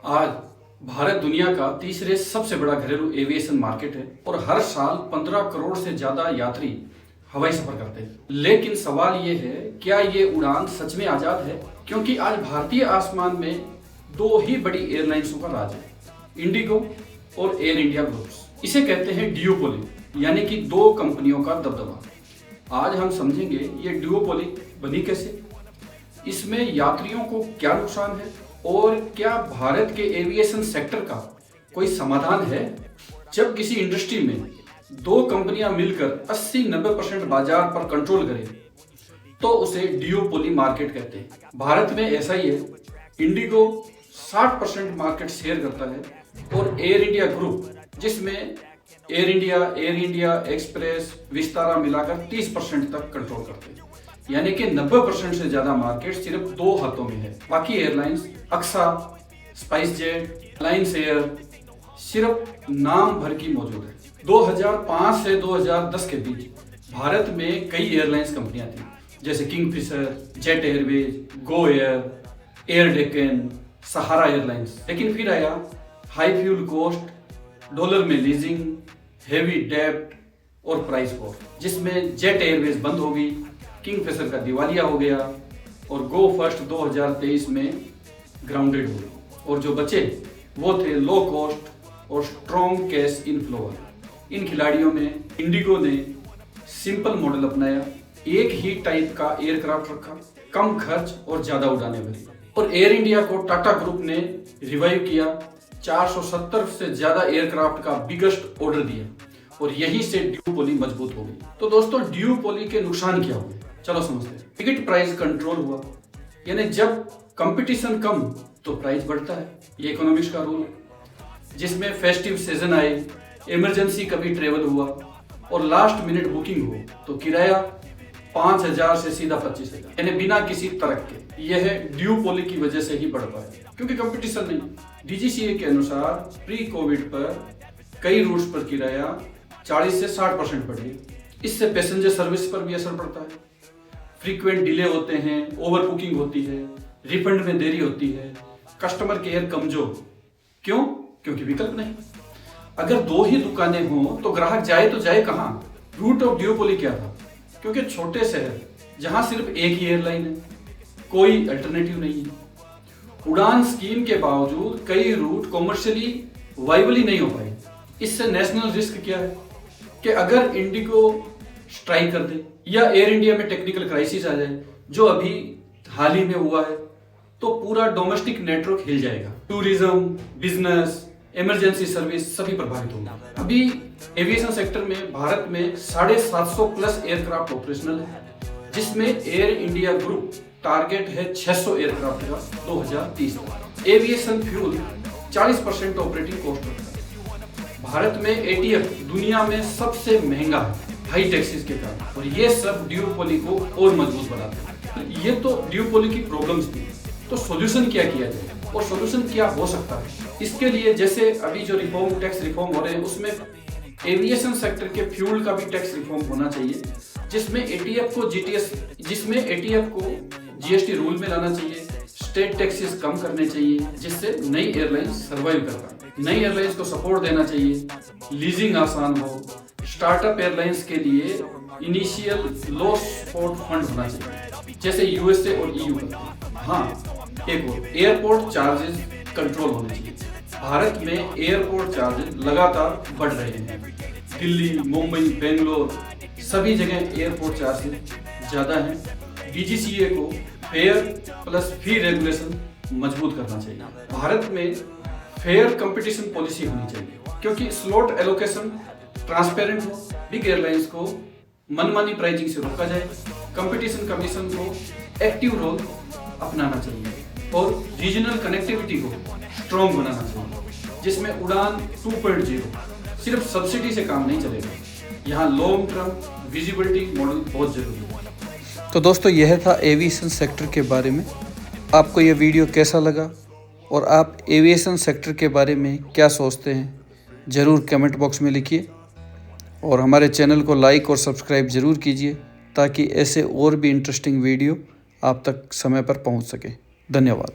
आज भारत दुनिया का तीसरे सबसे बड़ा घरेलू एविएशन मार्केट है और हर साल 15 करोड़ से ज्यादा यात्री हवाई सफर करते हैं। लेकिन सवाल ये है, क्या ये उड़ान सच में आजाद है? क्योंकि आज भारतीय आसमान में दो ही बड़ी एयरलाइंसों का राज है, इंडिगो और एयर इंडिया ग्रुप्स। इसे कहते हैं ड्यूओपोली, यानी कि दो कंपनियों का दबदबा। आज हम समझेंगे ये ड्यूओपोली बनी कैसे, इसमें यात्रियों को क्या नुकसान है और क्या भारत के एविएशन सेक्टर का कोई समाधान है। जब किसी इंडस्ट्री में दो कंपनियां मिलकर 80-90% बाजार पर कंट्रोल करें तो उसे ड्यूओपोली मार्केट कहते हैं। भारत में ऐसा ही है। इंडिगो 60% मार्केट शेयर करता है और एयर इंडिया ग्रुप, जिसमें एयर इंडिया एक्सप्रेस, विस्तारा मिलाकर 30% तक कंट्रोल करते हैं। यानी कि 90% से ज्यादा मार्केट सिर्फ दो हाथों में है। बाकी airlines Akasa, SpiceJet, Alliance Air सिर्फ नाम भर की मौजूद है। 2005 से 2010 के बीच भारत में कई एयरलाइंस कंपनियां थी, जैसे किंगफिशर, जेट एयरवेज, गो एयर डेक्कन, सहारा एयरलाइंस। लेकिन फिर आया हाई फ्यूल कॉस्ट, डॉलर में लीजिंग, हेवी डेब्ट और प्राइस वॉर, जिसमें जेट एयरवेज बंद हो गई, किंगफिशर का दिवालिया हो गया और गो फर्स्ट 2023 में ग्राउंडेड हो गई। और जो बचे वो थे लो कॉस्ट और स्ट्रॉन्ग कैश इनफ्लो। इन खिलाड़ियों में इंडिगो ने सिंपल मॉडल अपनाया, एक ही टाइप का एयरक्राफ्ट रखा, कम खर्च और ज्यादा उड़ानें भरी। और एयर इंडिया को टाटा ग्रुप ने रिवाइव किया, 470 से ज्यादा एयरक्राफ्ट का बिगेस्ट ऑर्डर दिया और यहीं से ड्यूओपोली मजबूत हो गई। तो दोस्तों, ड्यूओपोली के नुकसान क्या हुए, चलो समझते हैं। टिकट प्राइस कंट्रोल हुआ, यानी जब कंपटीशन कम तो प्राइस बढ़ता है, ये इकोनॉमिक्स का रूल है। जिसमें फेस्टिव सीजन आए, इमरजेंसी कभी ट्रेवल हुआ और लास्ट मिनट बुकिंग हो तो किराया 5,000 से सीधा 25,000, यानी बिना किसी तर्क के। यह ड्यूओपोली की वजह से ही बढ़ पाया, क्योंकि कंपटीशन नहीं। डीजीसीए के अनुसार प्री कोविड पर कई रूट्स पर किराया 40 से 60% बढ़ गई। इससे पैसेंजर सर्विस पर भी असर पड़ता है। फ्रीक्वेंट डिले होते हैं, ओवर बुकिंग होती है, रिफंड में देरी होती है, कस्टमर केयर कमजोर। क्यों? क्योंकि विकल्प नहीं। अगर दो ही दुकानें हों तो ग्राहक जाए तो जाए कहां? रूट ऑफ ड्यूओपोली क्या था? क्योंकि छोटे शहर जहां सिर्फ एक ही एयरलाइन है, कोई अल्टरनेटिव नहीं है। उड़ान स्कीम के बावजूद कई रूट कॉमर्शियली वाइबल ही नहीं हो पाए। इससे नेशनल रिस्क क्या है कि अगर इंडिगो स्ट्राइक कर दे या एयर इंडिया में टेक्निकल क्राइसिस आ जाए, जो अभी हाल ही में हुआ है, तो पूरा डोमेस्टिक नेटवर्क हिल जाएगा। टूरिज्म, बिजनेस, इमरजेंसी सर्विस सभी प्रभावित होंगे। अभी एविएशन सेक्टर में भारत में 750 प्लस एयरक्राफ्ट ऑपरेशनल है, जिसमें एयर इंडिया ग्रुप टारगेट है 600 एयरक्राफ्ट का 2030 तक। एविएशन फ्यूल 40% ऑपरेटिंग कॉस्ट रखता है। भारत में एटीएफ दुनिया में सबसे महंगा है, हाई टैक्सेस के कारण, और ये सब ड्यूओपोली को और मजबूत बनाते हैं। ये तो ड्यूओपोली की प्रॉब्लम्स थी। तो सॉल्यूशन क्या किया जाए और सॉल्यूशन क्या हो सकता है? इसके लिए जैसे अभी जो टैक्स रिफॉर्म हो रहे हैं, उसमें एविएशन सेक्टर के फ्यूल का भी टैक्स रिफॉर्म होना चाहिए, जिसमें एटीएफ को जीएसटी रूल में लाना चाहिए, स्टेट टैक्सेस कम करने चाहिए, जिससे नई एयरलाइंस सर्वाइव कर पाए। नई एयरलाइंस को सपोर्ट देना चाहिए, लीजिंग आसान हो, स्टार्टअप एयरलाइंस के लिए इनिशियल लो सपोर्ट फंड होना चाहिए, जैसे यूएसए और ईयू करते हैं। हाँ, एक और एयरपोर्ट चार्जेस कंट्रोल होने चाहिए। भारत में एयरपोर्ट चार्जेस लगातार बढ़ रहे हैं। दिल्ली, मुंबई, बेंगलोर सभी जगह एयरपोर्ट चार्जेस ज्यादा हैं। डीजीसीए को फेयर प्लस फी रेगुलेशन मजबूत करना चाहिए। भारत में फेयर कंपटीशन पॉलिसी होनी चाहिए, क्योंकि स्लॉट एलोकेशन ट्रांसपेरेंट हो, बिग एयरलाइंस को मनमानी प्राइसिंग से रोका जाए, कंपटीशन कमीशन को एक्टिव रोल अपनाना चाहिए और रीजनल कनेक्टिविटी को स्ट्रॉन्ग बनाना चाहिए, जिसमें उड़ान 2.0 सिर्फ सब्सिडी से काम नहीं चलेगा। यहाँ लॉन्ग टर्म विजिबिलिटी मॉडल बहुत जरूरी है। तो दोस्तों, यह था एविएशन सेक्टर के बारे में। आपको यह वीडियो कैसा लगा और आप एविएशन सेक्टर के बारे में क्या सोचते हैं, ज़रूर कमेंट बॉक्स में लिखिए और हमारे चैनल को लाइक और सब्सक्राइब ज़रूर कीजिए, ताकि ऐसे और भी इंटरेस्टिंग वीडियो आप तक समय पर पहुंच सके। धन्यवाद।